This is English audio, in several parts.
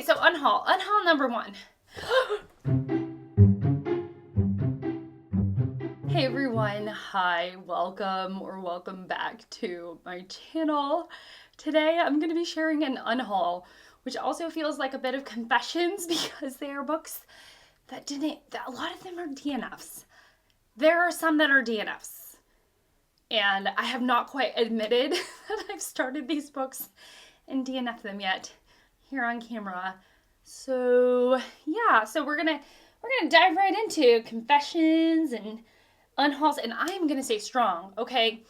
Okay, so Unhaul number 1. Hey everyone, hi, welcome back to my channel. Today I'm going to be sharing an Unhaul, which also feels like a bit of confessions because they are books that a lot of them are DNFs. There are some that are DNFs, and I have not quite admitted that I've started these books and DNF'd them yet here on camera. So yeah, so we're gonna dive right into confessions and unhauls, and I'm gonna stay strong, okay?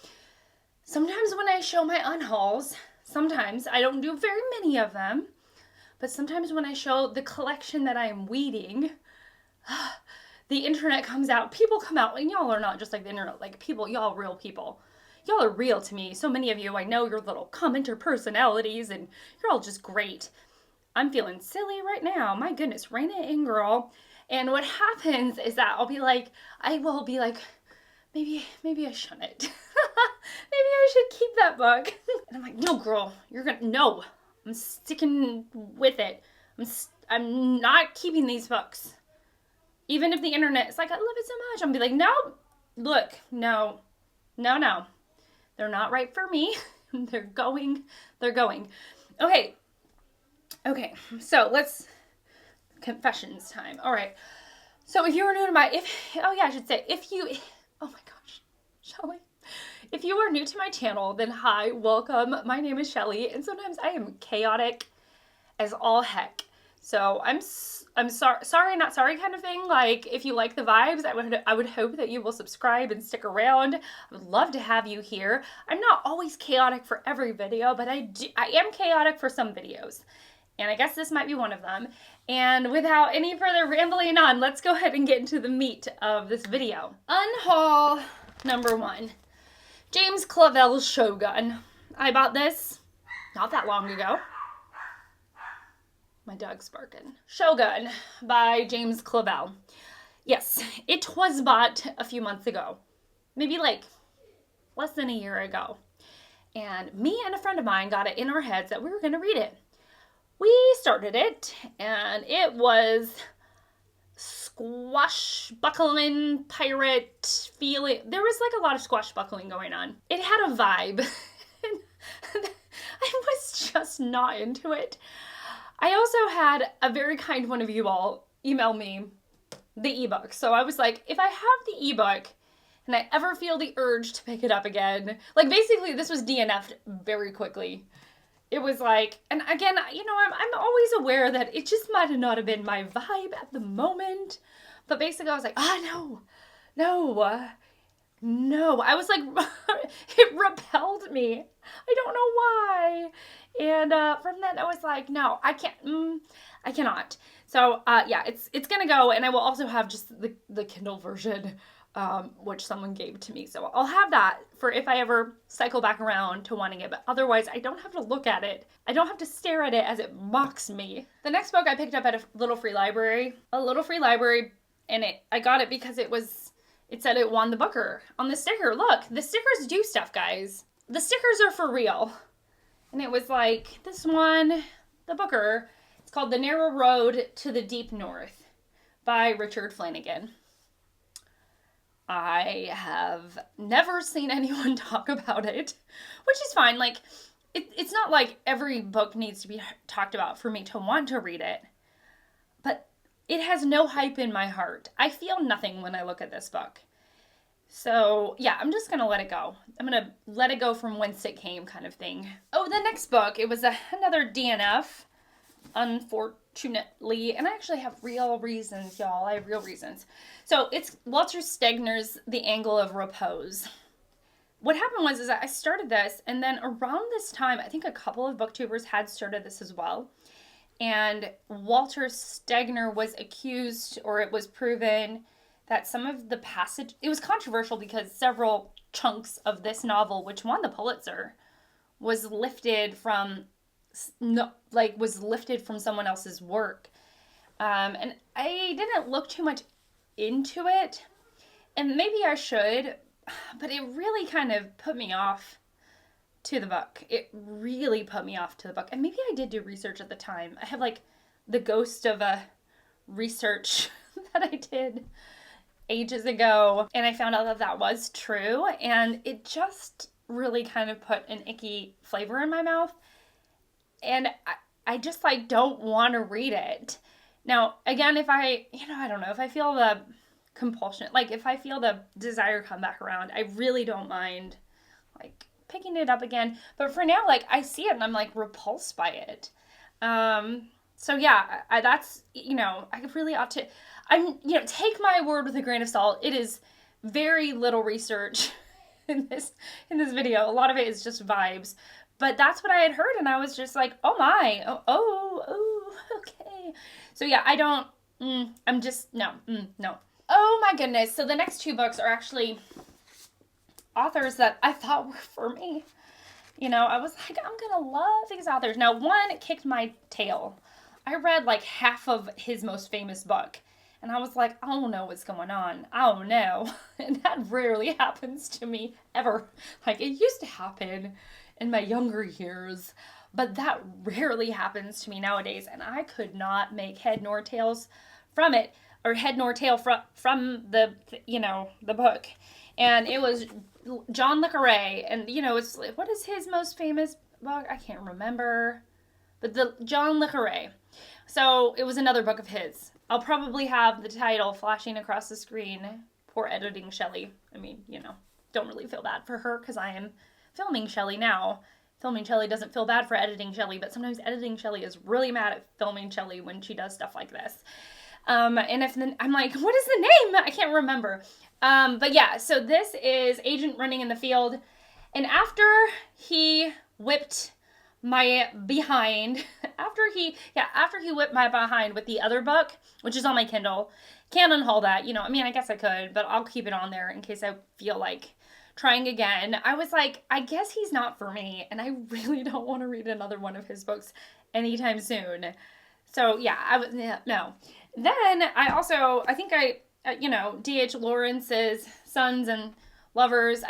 Sometimes when I show my unhauls, sometimes I don't do very many of them, but sometimes when I show the collection that I'm weeding, the internet comes out, people come out, and y'all are not just like the internet, like people, y'all real people. Y'all are real to me. So many of you, I know your little commenter personalities, and you're all just great. I'm feeling silly right now. My goodness, rein it in, girl. And what happens is that I will be like, maybe I shouldn't. Maybe I should keep that book. And I'm like, no, girl, no. I'm sticking with it. I'm not keeping these books. Even if the internet is like, I love it so much, I'm gonna be like, no, look, no. They're not right for me. They're going. Okay, so confessions time. All right. So if you are new to oh my gosh, Shelly. If you are new to my channel, then hi, welcome. My name is Shelly, and sometimes I am chaotic as all heck. So I'm sorry, not sorry kind of thing. Like, if you like the vibes, I would hope that you will subscribe and stick around. I would love to have you here. I'm not always chaotic for every video, but I am chaotic for some videos. And I guess this might be one of them. And without any further rambling on, let's go ahead and get into the meat of this video. Unhaul number 1. James Clavell's Shogun. I bought this not that long ago. My dog's barking. Shogun by James Clavell. Yes, it was bought a few months ago. Maybe like less than a year ago. And me and a friend of mine got it in our heads that we were going to read it. We started it, and it was squashbuckling pirate feeling. There was like a lot of squashbuckling going on. It had a vibe. I was just not into it. I also had a very kind one of you all email me the ebook. So I was like, if I have the ebook and I ever feel the urge to pick it up again, like basically this was DNF'd very quickly. It was like, and again, you know, I'm always aware that it just might have not have been my vibe at the moment. But basically I was like, no. I was like, it repelled me. I don't know why. And from then I was like, no, I cannot. So yeah, it's gonna go, and I will also have just the Kindle version, which someone gave to me. So I'll have that for if I ever cycle back around to wanting it. But otherwise, I don't have to look at it. I don't have to stare at it as it mocks me. The next book I picked up at a little free library, and I got it because it said it won the Booker on the sticker. Look, the stickers do stuff, guys. The stickers are for real. And it was like, this one, the Booker. It's called The Narrow Road to the Deep North by Richard Flanagan. I have never seen anyone talk about it, which is fine. Like, it's not like every book needs to be talked about for me to want to read it. But it has no hype in my heart. I feel nothing when I look at this book. So, yeah, I'm just going to let it go. I'm going to let it go from whence it came kind of thing. Oh, the next book, it was another DNF, unfortunately. And I actually have real reasons, y'all. I have real reasons. So, it's Walter Stegner's The Angle of Repose. What happened was that I started this, and then around this time, I think a couple of booktubers had started this as well. And Walter Stegner was accused, or it was proven, that some of the passage, it was controversial because several chunks of this novel, which won the Pulitzer, was lifted from someone else's work. And I didn't look too much into it, and maybe I should, but it really kind of put me off to the book. It really put me off to the book. And maybe I did do research at the time. I have like the ghost of a research that I did ages ago, and I found out that that was true, and it just really kind of put an icky flavor in my mouth, and I just like don't want to read it. Now, again, if I, I don't know, if I feel the compulsion, like if I feel the desire come back around, I really don't mind like picking it up again. But for now, like I see it and I'm like repulsed by it. So yeah, that's, I really ought to, take my word with a grain of salt. It is very little research in this video. A lot of it is just vibes. But that's what I had heard, and I was just like, oh my, oh, okay. So yeah, I don't, I'm just, no. Oh my goodness. So the next two books are actually authors that I thought were for me. I was like, I'm gonna love these authors. Now, one kicked my tail. I read like half of his most famous book, and I was like, I don't know what's going on. I don't know. And that rarely happens to me ever. Like, it used to happen in my younger years, but that rarely happens to me nowadays, and I could not make head nor tails from it, or head nor tail from the book. And it was John le Carré, and it's, what is his most famous book? I can't remember, but the John le Carré. So it was another book of his. I'll probably have the title flashing across the screen. Poor editing Shelley. I mean, don't really feel bad for her because I am filming Shelley now. Filming Shelley doesn't feel bad for editing Shelley, but sometimes editing Shelley is really mad at filming Shelley when she does stuff like this. And if then I'm like, what is the name? I can't remember. But yeah, so this is Agent Running in the Field. And after he whipped my behind, after he whipped my behind with the other book, which is on my Kindle, can't unhaul that, I guess I could, but I'll keep it on there in case I feel like trying again. I was like, I guess he's not for me, and I really don't want to read another one of his books anytime soon. So yeah, no. Then I think D.H. Lawrence's Sons and Lovers,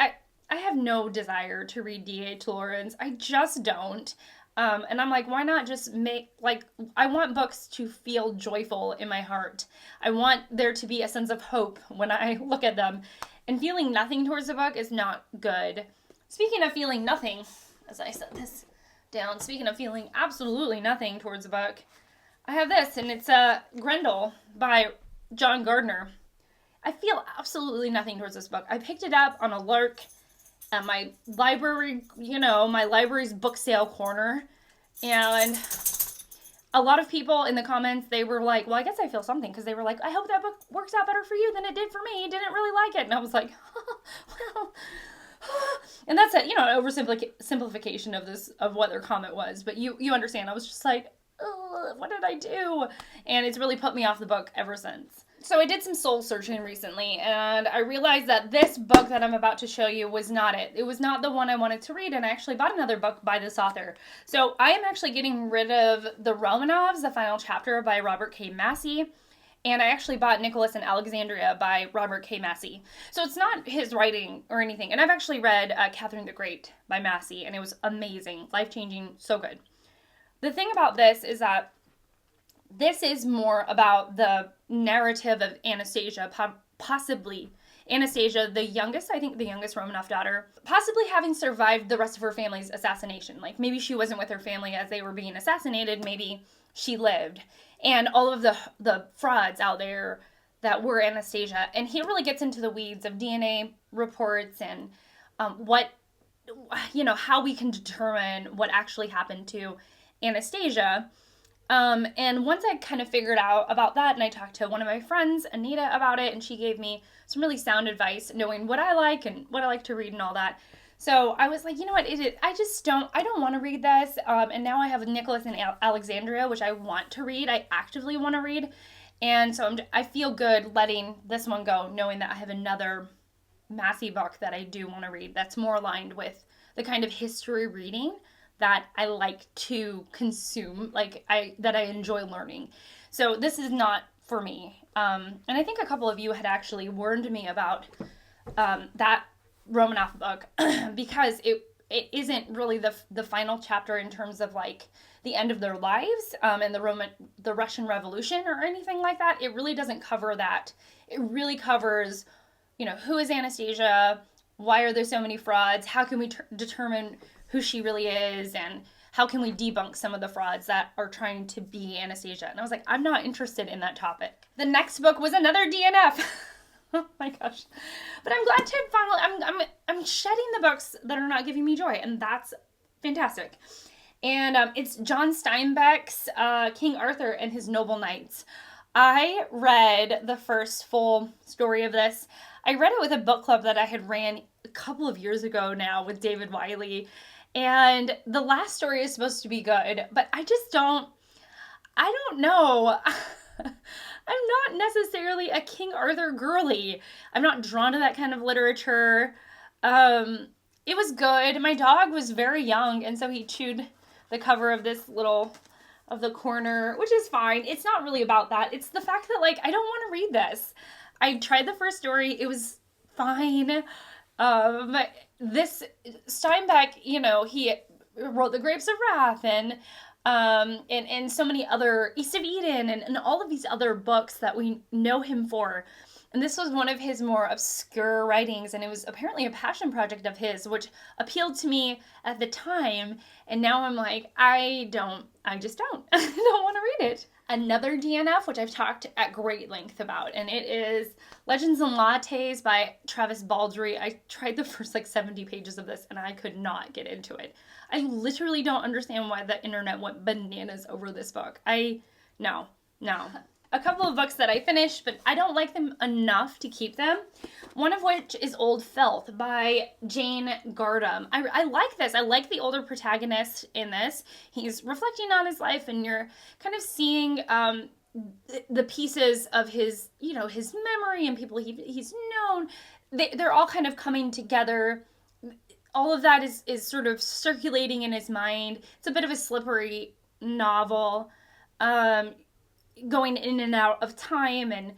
I have no desire to read D.H. Lawrence. I just don't. And I'm like, why not just I want books to feel joyful in my heart. I want there to be a sense of hope when I look at them. And feeling nothing towards the book is not good. Speaking of feeling nothing, as I set this down, speaking of feeling absolutely nothing towards the book, I have this, and it's Grendel by John Gardner. I feel absolutely nothing towards this book. I picked it up on a lark at my library, my library's book sale corner, and a lot of people in the comments, they were like, well, I guess I feel something, because they were like, I hope that book works out better for you than it did for me. Didn't really like it. And I was like, well, and that's it, oversimplification of what their comment was. But you understand. I was just like, what did I do? And it's really put me off the book ever since. So I did some soul searching recently, and I realized that this book that I'm about to show you was not it. It was not the one I wanted to read, and I actually bought another book by this author. So I am actually getting rid of The Romanovs, the final chapter by Robert K. Massey, and I actually bought Nicholas and Alexandria by Robert K. Massey. So it's not his writing or anything, and I've actually read Catherine the Great by Massey, and it was amazing, life-changing, so good. The thing about this is that this is more about the narrative of Anastasia, possibly Anastasia, the youngest Romanov daughter, possibly having survived the rest of her family's assassination. Like, maybe she wasn't with her family as they were being assassinated, maybe she lived. And all of the frauds out there that were Anastasia. And he really gets into the weeds of DNA reports and how we can determine what actually happened to Anastasia. And once I kind of figured out about that, and I talked to one of my friends, Anita, about it, and she gave me some really sound advice, knowing what I like and what I like to read and all that. So I was like, you know what, I don't want to read this. And now I have Nicholas and Alexandria, which I want to read. I actively want to read. And so I feel good letting this one go, knowing that I have another Massey book that I do want to read that's more aligned with the kind of history reading that I like to consume, that I enjoy learning. So this is not for me. And I think a couple of you had actually warned me about that Romanoff book because it isn't really the final chapter in terms of the end of their lives and the Russian Revolution or anything like that. It really doesn't cover that. It really covers, who is Anastasia? Why are there so many frauds? How can we determine who she really is? And how can we debunk some of the frauds that are trying to be Anastasia? And I was like, I'm not interested in that topic. The next book was another DNF. Oh my gosh. But I'm glad to finally, I'm shedding the books that are not giving me joy, and that's fantastic. And it's John Steinbeck's King Arthur and His Noble Knights. I read the first full story of this. I read it with a book club that I had ran a couple of years ago now with David Wiley. And the last story is supposed to be good, but I don't know. I'm not necessarily a King Arthur girly. I'm not drawn to that kind of literature. It was good. My dog was very young, and so he chewed the cover of the corner, which is fine. It's not really about that. It's the fact that, I don't want to read this. I tried the first story. It was fine. This Steinbeck, he wrote The Grapes of Wrath and so many other, East of Eden and all of these other books that we know him for. And this was one of his more obscure writings, and it was apparently a passion project of his, which appealed to me at the time. And now I'm like, I just don't. I don't want to read it. Another DNF, which I've talked at great length about, and it is Legends and Lattes by Travis Baldree. I tried the first 70 pages of this, and I could not get into it. I literally don't understand why the internet went bananas over this book. No. A couple of books that I finished, but I don't like them enough to keep them. One of which is Old Filth by Jane Gardam. I like this. I like the older protagonist in this. He's reflecting on his life, and you're kind of seeing the pieces of his, his memory and people he's known. They're all kind of coming together. All of that is sort of circulating in his mind. It's a bit of a slippery novel. Going in and out of time, and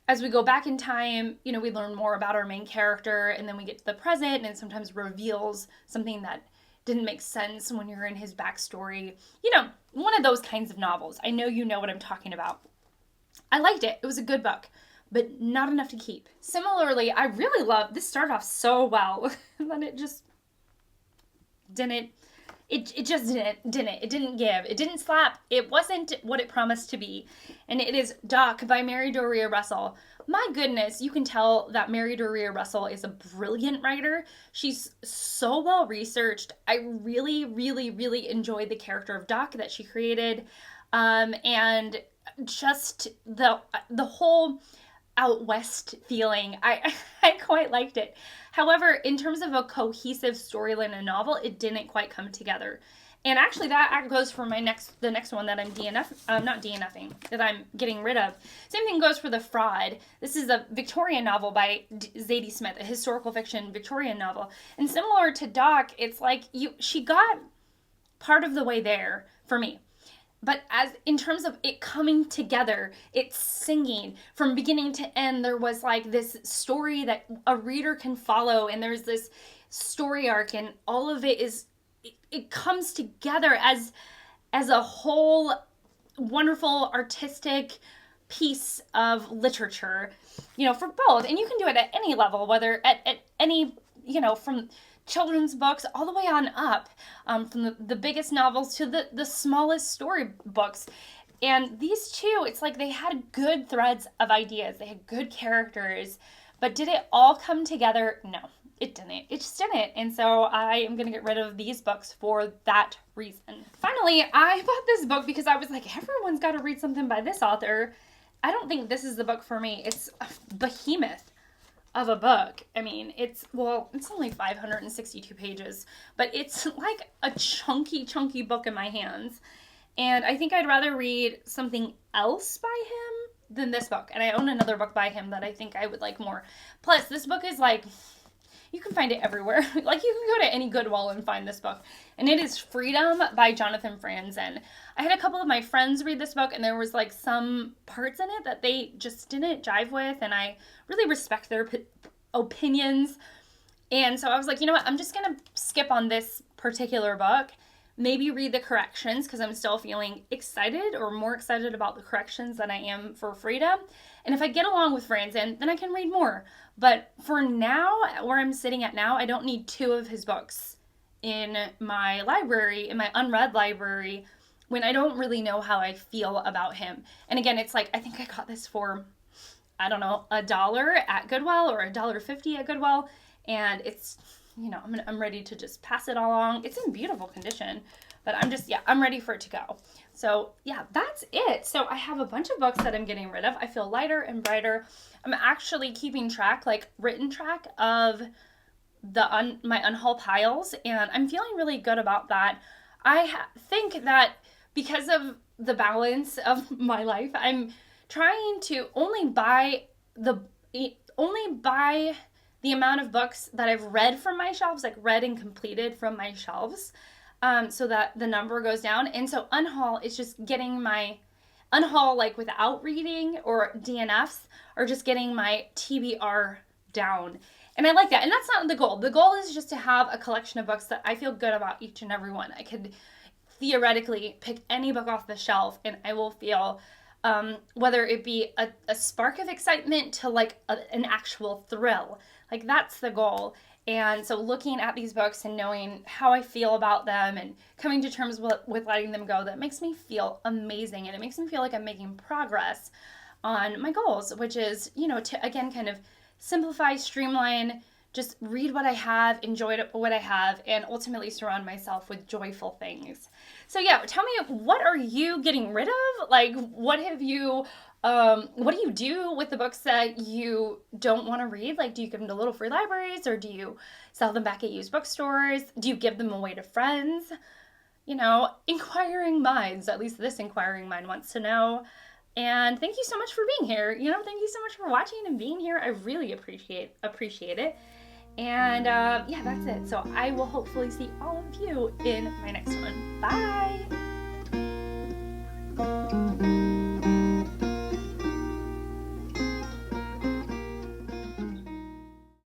as we go back in time, we learn more about our main character, and then we get to the present, and it sometimes reveals something that didn't make sense when you're in his backstory. One of those kinds of novels. I know you know what I'm talking about. I liked it. It was a good book, but not enough to keep. Similarly, I really loved, this started off so well, and then it just didn't. It just didn't. It didn't give. It didn't slap. It wasn't what it promised to be. And it is Doc by Mary Doria Russell. My goodness, you can tell that Mary Doria Russell is a brilliant writer. She's so well researched. I really, really, really enjoyed the character of Doc that she created. And just the whole out west feeling. I quite liked it. However, in terms of a cohesive storyline and novel, it didn't quite come together. And actually that goes for the next one that I'm not DNFing, that I'm getting rid of. Same thing goes for The Fraud. This is a Victorian novel by Zadie Smith, a historical fiction Victorian novel. And similar to Doc, it's like she got part of the way there for me. But as in terms of it coming together, it's singing from beginning to end. There was this story that a reader can follow, and there's this story arc, and all of it it comes together as a whole wonderful artistic piece of literature, for both. And you can do it at any level, whether at any, from children's books all the way on up, from the biggest novels to the smallest story books. And these two, it's like they had good threads of ideas. They had good characters. But did it all come together? No, it didn't. It just didn't. And so I am going to get rid of these books for that reason. Finally, I bought this book because I was like, everyone's got to read something by this author. I don't think this is the book for me. It's a behemoth of a book. I mean, it's only 562 pages, but it's like a chunky book in my hands. And I think I'd rather read something else by him than this book. And I own another book by him that I think I would like more. Plus, this book is you can find it everywhere. You can go to any Goodwill and find this book. And it is Freedom by Jonathan Franzen. I had a couple of my friends read this book, and there was some parts in it that they just didn't jive with, and I really respect their opinions. And so I was like, you know what, I'm just going to skip on this particular book. maybe read the corrections because I'm still feeling excited or more excited about the corrections than I am for Frida. And if I get along with Franzen, then I can read more. But for now, where I'm sitting at now, I don't need 2 of his books in my library, in my unread library, when I don't really know how I feel about him. And again, it's like, I think I got this for, I don't know, $1 at Goodwill or $1.50 at Goodwill. And it's, you know, I'm ready to just pass it along. It's in beautiful condition, but I'm ready for it to go. So yeah, that's it. So I have a bunch of books that I'm getting rid of. I feel lighter and brighter. I'm actually keeping track, like written track of my unhaul piles, and I'm feeling really good about that. I think that because of the balance of my life, I'm trying to only buy the amount of books that I've read from my shelves, like read and completed from my shelves, so that the number goes down. And so unhaul is just getting my unhaul like without reading, or DNFs, or just getting my TBR down. And I like that. And that's not the goal. The goal is just to have a collection of books that I feel good about each and every one. I could theoretically pick any book off the shelf and I will feel, whether it be a spark of excitement to like an actual thrill. Like that's the goal. And so looking at these books and knowing how I feel about them and coming to terms with letting them go, that makes me feel amazing. And it makes me feel like I'm making progress on my goals, which is, you know, to again kind of simplify, streamline, just read what I have, enjoy what I have, and ultimately surround myself with joyful things. So yeah, tell me, what are you getting rid of? Like, what do you do with the books that you don't want to read? Like, do you give them to little free libraries, or do you sell them back at used bookstores? Do you give them away to friends? You know, inquiring minds, at least this inquiring mind wants to know. And thank you so much for being here. You know, thank you so much for watching and being here. I really appreciate it. And yeah, that's it. So I will hopefully see all of you in my next one. Bye!